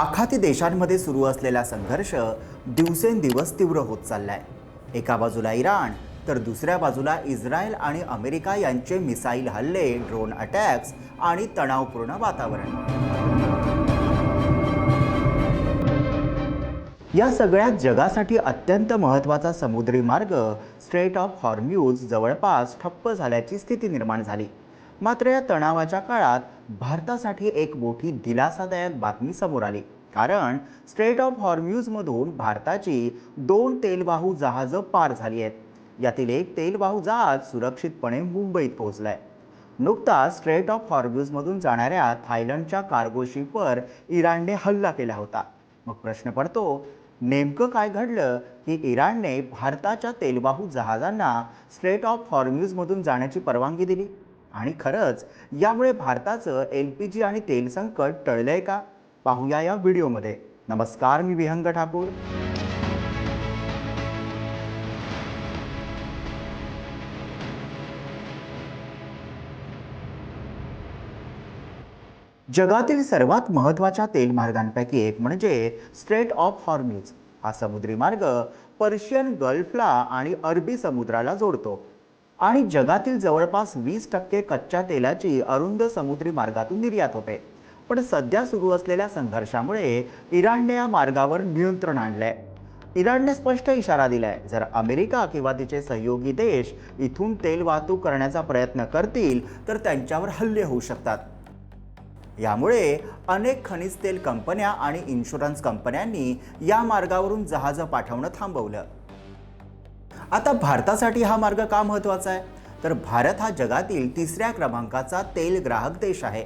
आखाती देशांमध्ये सुरू असलेला संघर्ष दिवसेंदिवस तीव्र होत चाललाय. एका बाजूला इराण तर दुसऱ्या बाजूला इस्रायल आणि अमेरिका यांचे मिसाईल हल्ले, ड्रोन अटॅक्स आणि तणावपूर्ण वातावरण. या सगळ्यात जगासाठी अत्यंत महत्त्वाचा समुद्री मार्ग स्ट्रेट ऑफ हॉर्म्यूज जवळपास ठप्प झाल्याची स्थिती निर्माण झाली. मात्र या तणावाच्या काळात भारतासाठी एक मोठी दिलासादायक बातमी समोर आली. कारण स्ट्रेट ऑफ हॉर्म्यूजमधून भारताची 2 तेलवाहू जहाजं पार झाली आहेत. यातील एक तेलवाहू जहाज सुरक्षितपणे मुंबईत पोहोचलंय. नुकताच स्ट्रेट ऑफ हॉर्म्यूजमधून जाणाऱ्या थायलंडच्या कार्गो शिपवर इराणने हल्ला केला होता. मग प्रश्न पडतो, नेमकं काय घडलं की इराणने भारताच्या तेलवाहू जहाजांना स्ट्रेट ऑफ हॉर्म्यूजमधून जाण्याची परवानगी दिली? आणि खरंच यामुळे भारताचं LPG आणि तेल संकट टळलंय का? पाहूया या व्हिडिओमध्ये. नमस्कार, मी विहंग ठाकूर. जगातील सर्वात महत्त्वाच्या तेलमार्गांपैकी एक म्हणजे स्ट्रेट ऑफ हॉर्म्यूज. हा समुद्री मार्ग पर्शियन गल्फला आणि अरबी समुद्राला जोडतो आणि जगातील जवळपास 20% कच्च्या तेलाची अरुंद समुद्री मार्गातून निर्यात होते. पण सध्या सुरू असलेल्या संघर्षामुळे इराणने या मार्गावर नियंत्रण आणलंय. इराणने स्पष्ट इशारा दिलाय, जर अमेरिका किंवा तिचे सहयोगी देश इथून तेल वाहतूक करण्याचा प्रयत्न करतील तर त्यांच्यावर हल्ले होऊ शकतात. यामुळे अनेक खनिज तेल कंपन्या आणि इन्शुरन्स कंपन्यांनी या मार्गावरून जहाजं पाठवणं थांबवलं. आता भारतासाठी हा मार्ग का महत्त्वाचा आहे? तर भारत हा जगातील 3ऱ्या क्रमांकाचा तेल ग्राहक देश आहे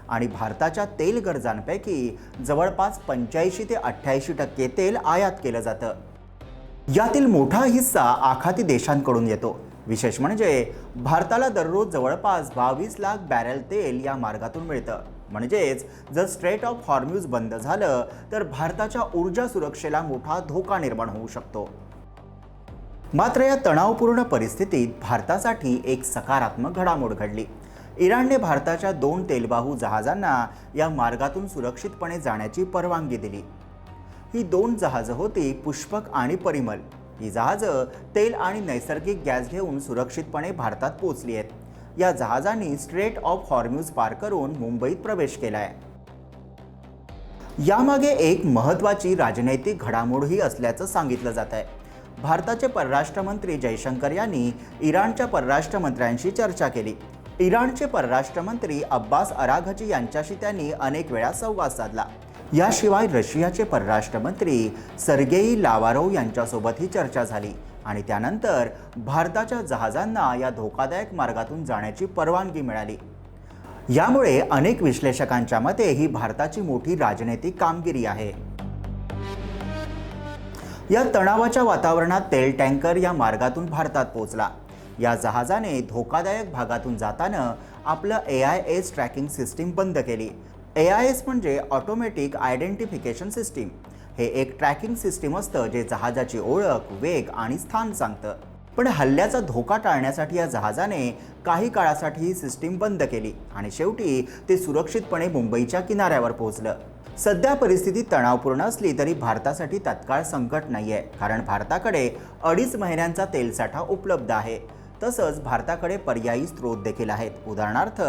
आणि भारताच्या तेल गरजांपैकी जवळपास 85 ते 88% तेल आयात केलं जातं. यातील मोठा हिस्सा आखाती देशांकडून येतो. विशेष म्हणजे भारताला दररोज जवळपास 22 लाख बॅरल तेल या मार्गातून मिळतं. म्हणजेच जर स्ट्रेट ऑफ हॉर्म्यूज बंद झालं तर भारताच्या ऊर्जा सुरक्षेला मोठा धोका निर्माण होऊ शकतो. मात्र या तणावपूर्ण परिस्थितीत भारतासाठी एक सकारात्मक घडामोड घडली. इराणने भारताच्या 2 तेलवाहू जहाजांना या मार्गातून सुरक्षितपणे जाण्याची परवानगी दिली. ही 2 जहाजं होती पुष्पक आणि परिमल. ही जहाजं तेल आणि नैसर्गिक गॅस घेऊन सुरक्षितपणे भारतात पोहोचली आहेत. या जहाजांनी स्ट्रेट ऑफ हॉर्म्यूज पार करून मुंबईत प्रवेश केलाय. यामागे एक महत्त्वाची राजनैतिक घडामोडही असल्याचं सांगितलं जात आहे. भारताचे परराष्ट्र मंत्री जयशंकर यांनी इराणच्या परराष्ट्र मंत्र्यांशी चर्चा केली. इराणचे परराष्ट्र मंत्री अब्बास अराघची यांच्याशी त्यांनी अनेक वेळा संवाद साधला. याशिवाय रशियाचे परराष्ट्र मंत्री सर्गेई लाव्हारोव्ह यांच्यासोबतही चर्चा झाली आणि त्यानंतर भारताच्या जहाजांना या धोकादायक मार्गातून जाण्याची परवानगी मिळाली. यामुळे अनेक विश्लेषकांच्या मते ही भारताची मोठी राजनैतिक कामगिरी आहे. या तणावाच्या वातावरणात तेल टँकर या मार्गातून भारतात पोहोचला. या जहाजाने धोकादायक भागातून जाताना आपलं AIS ट्रॅकिंग सिस्टीम बंद केली. AIS म्हणजे ऑटोमॅटिक आयडेंटिफिकेशन सिस्टीम. हे एक ट्रॅकिंग सिस्टीम असतं जे जहाजाची ओळख, वेग आणि स्थान सांगतं. पण हल्ल्याचा धोका टाळण्यासाठी या जहाजाने काही काळासाठी ही सिस्टीम बंद केली आणि शेवटी ते सुरक्षितपणे मुंबईच्या किनाऱ्यावर पोहोचलं. सध्या परिस्थिती तणावपूर्ण असली तरी भारतासाठी तत्काळ संकट नाही आहे, कारण भारताकडे 2.5 महिन्यांचा तेलसाठा उपलब्ध आहे. तसंच भारताकडे पर्यायी स्रोत देखील आहेत. उदाहरणार्थ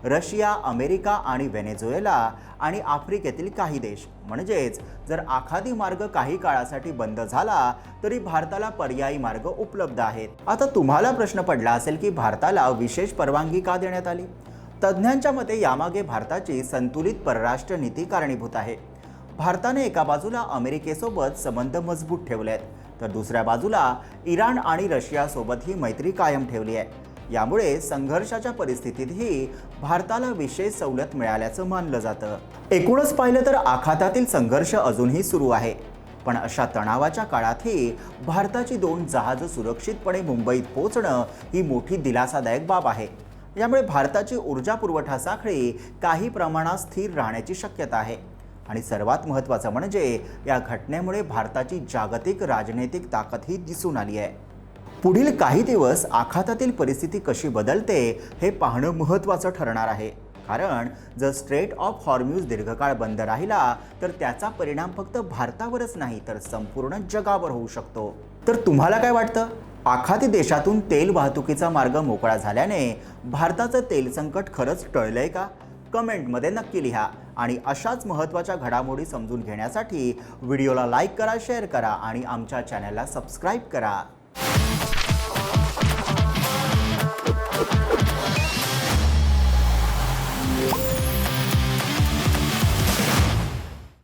रशिया, अमेरिका आणि व्हेनेझुएला आणि आफ्रिकेतील काही देश. म्हणजेच जर आखाती मार्ग काही काळासाठी बंद झाला तरी भारताला पर्यायी मार्ग उपलब्ध आहेत. आता तुम्हाला प्रश्न पडला असेल की भारताला विशेष परवानगी का देण्यात आली? तज्ज्ञांच्या मते यामागे भारताची संतुलित परराष्ट्र नीती कारणीभूत आहे. भारताने एका बाजूला अमेरिकेसोबत संबंध मजबूत ठेवले आहेत, तर दुसऱ्या बाजूला इराण आणि रशियासोबत ही मैत्री कायम ठेवली आहे. यामुळे संघर्षाच्या परिस्थितीतही भारताला विशेष सवलत मिळाल्याचं मानलं जातं. एकूणच पाहिलं तर आखातातील संघर्ष अजूनही सुरू आहे. पण अशा तणावाच्या काळातही भारताची 2 जहाजं सुरक्षितपणे मुंबईत पोहोचणं ही मोठी दिलासादायक बाब आहे. यामुळे भारताची ऊर्जा पुरवठा साखळी काही प्रमाणात स्थिर राहण्याची शक्यता आहे. आणि सर्वात महत्त्वाचं म्हणजे या घटनेमुळे भारताची जागतिक राजनैतिक ताकदही दिसून आली आहे. पुढील काही दिवस आखातातील परिस्थिती कशी बदलते हे पाहणं महत्त्वाचं ठरणार आहे. कारण जर स्ट्रेट ऑफ हॉर्म्यूज दीर्घकाळ बंद राहिला तर त्याचा परिणाम फक्त भारतावरच नाही तर संपूर्ण जगावर होऊ शकतो. तर तुम्हाला काय वाटतं? आखाती देशातून तेल वाहतुकीचा मार्ग मोकळा झाल्याने भारताचं तेल संकट खरंच टळलंय का? कमेंटमध्ये नक्की लिहा आणि अशाच महत्त्वाच्या घडामोडी समजून घेण्यासाठी व्हिडिओला लाईक करा, शेअर करा आणि आमच्या चॅनलला सबस्क्राईब करा.